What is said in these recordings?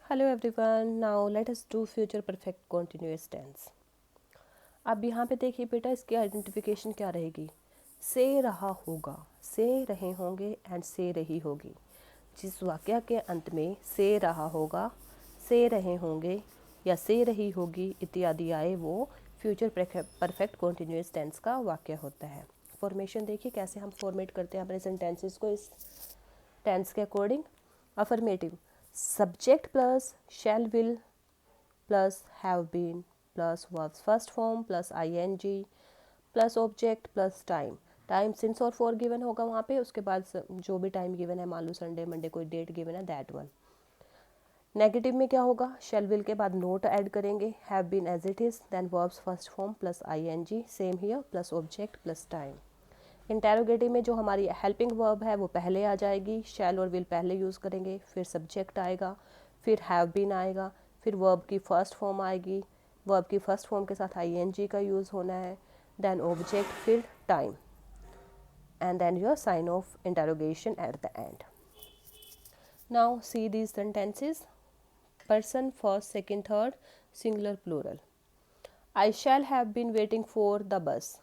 Hello everyone, now let us do future perfect continuous tense. अब यहाँ पे देखिए बेटा, इसकी आइडेंटिफिकेशन क्या रहेगी। से रहा होगा, से रहे होंगे एंड से रही होगी। जिस वाक्य के अंत में से रहा होगा, से रहे होंगे या से रही होगी इत्यादि आए, वो फ्यूचर परफेक्ट कंटिन्यूअस टेंस का वाक्य होता है। फॉर्मेशन देखिए कैसे हम फॉर्मेट करते हैं अपने सेंटेंसेस को इस टेंस के according. Affirmative, subject plus shall will plus have been plus verbs first form plus ing plus object plus time। Time since और फॉर गिवन होगा वहाँ पे, उसके बाद जो भी टाइम गिवन है, मान लो संडे मंडे कोई डेट गिवन है, दैट वन। नेगेटिव में क्या होगा, शेल विल के बाद नोट ऐड करेंगे, have been as it is, then verbs first form plus ing, same here plus object plus time. Interrogative में जो हमारी हेल्पिंग वर्ब है वो पहले आ जाएगी, शैल और विल पहले यूज़ करेंगे, फिर सब्जेक्ट आएगा, फिर हैव बीन आएगा, फिर वर्ब की फर्स्ट फॉर्म आएगी, वर्ब की फर्स्ट फॉर्म के साथ ing का यूज़ होना है, देन ऑब्जेक्ट, फिर time, and then your sign of interrogation at the end. Now see these sentences. Person first second third singular plural. I shall have been waiting for the bus.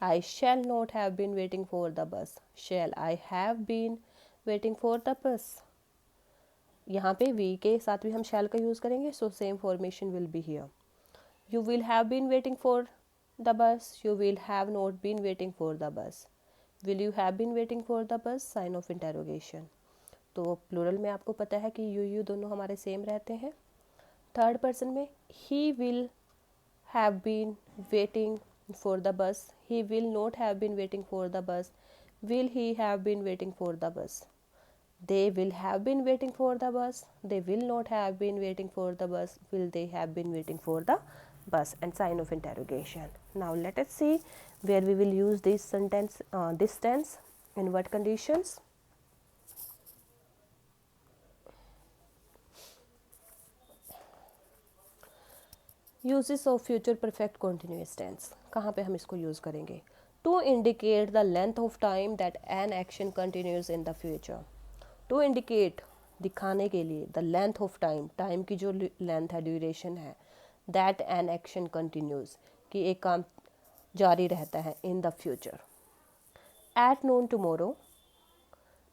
I shall not have been waiting for the bus. Shall I have been waiting for the bus? यहाँ पे we के साथ भी हम shall का use करेंगे, so same formation will be here. You will have been waiting for the bus. You will have not been waiting for the bus. Will you have been waiting for the bus? Sign of interrogation. तो plural में आपको पता है कि you दोनों हमारे same रहते हैं। थर्ड पर्सन में he will have been waiting for the bus. He will not have been waiting for the bus. Will he have been waiting for the bus? They will have been waiting for the bus. They will not have been waiting for the bus. Will they have been waiting for the bus? And sign of interrogation. Now let us see where we will use this sentence, this tense, in what conditions. Uses of future perfect continuous tense, कहाँ पे हम इसको use करेंगे। To indicate the length of time that an action continues in the future. To indicate, दिखाने के लिए, the length of time, time की जो लेंथ है, ड्यूरेशन है, दैट एन एक्शन कंटिन्यूज, कि एक काम जारी रहता है, in the future. At noon tomorrow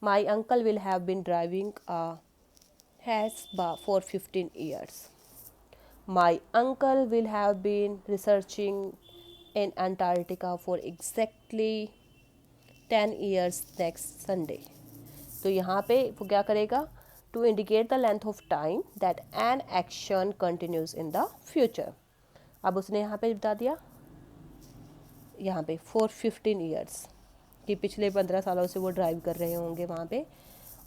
my uncle will have been driving a has for 15 years. My uncle will have been researching in Antarctica for exactly 10 years next Sunday. तो यहाँ पे वो क्या करेगा, to indicate the length of time that an action continues in the future. अब उसने यहाँ पे बता दिया, यहाँ पे for 15 years, कि पिछले 15 सालों से वो ड्राइव कर रहे होंगे वहाँ पे,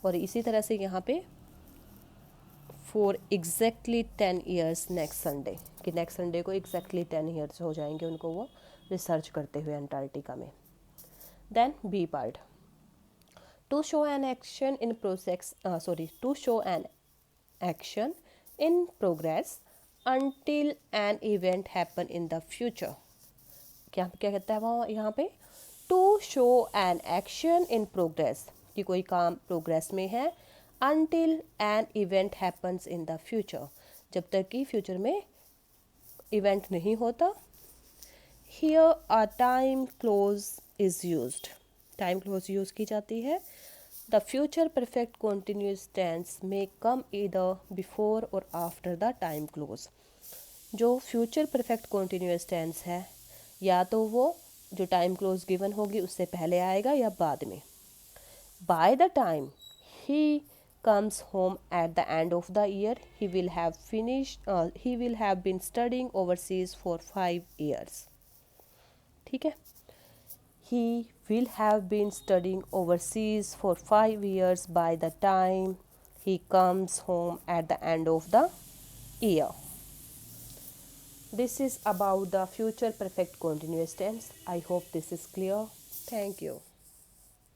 और इसी तरह से यहाँ पे for exactly 10 years next Sunday, कि नेक्स्ट संडे को एग्जैक्टली 10 years हो जाएंगे उनको वो रिसर्च करते हुए अंटार्कटिका में। Then B part, to show an action in process, to show an action in progress until an event happen in the future. क्या क्या कहता है वो यहाँ पे, to show an action in progress, कि कोई काम प्रोग्रेस में है, until an event happens in the future, जब तक कि फ्यूचर में इवेंट नहीं होता। Here a time clause is used, time close use की जाती है। The future perfect continuous tense may come either before or after the time clause। जो फ्यूचर परफेक्ट कॉन्टीन्यूस टेंस है, या तो वो जो टाइम क्लोज गिवन होगी उससे पहले आएगा या बाद में। By the time he comes home at the end of the year, he will have been studying overseas for 5 years. ठीक है, he will have been studying overseas for 5 years by the time he comes home at the end of the year. This is about the future perfect continuous tense. I hope this is clear. Thank you.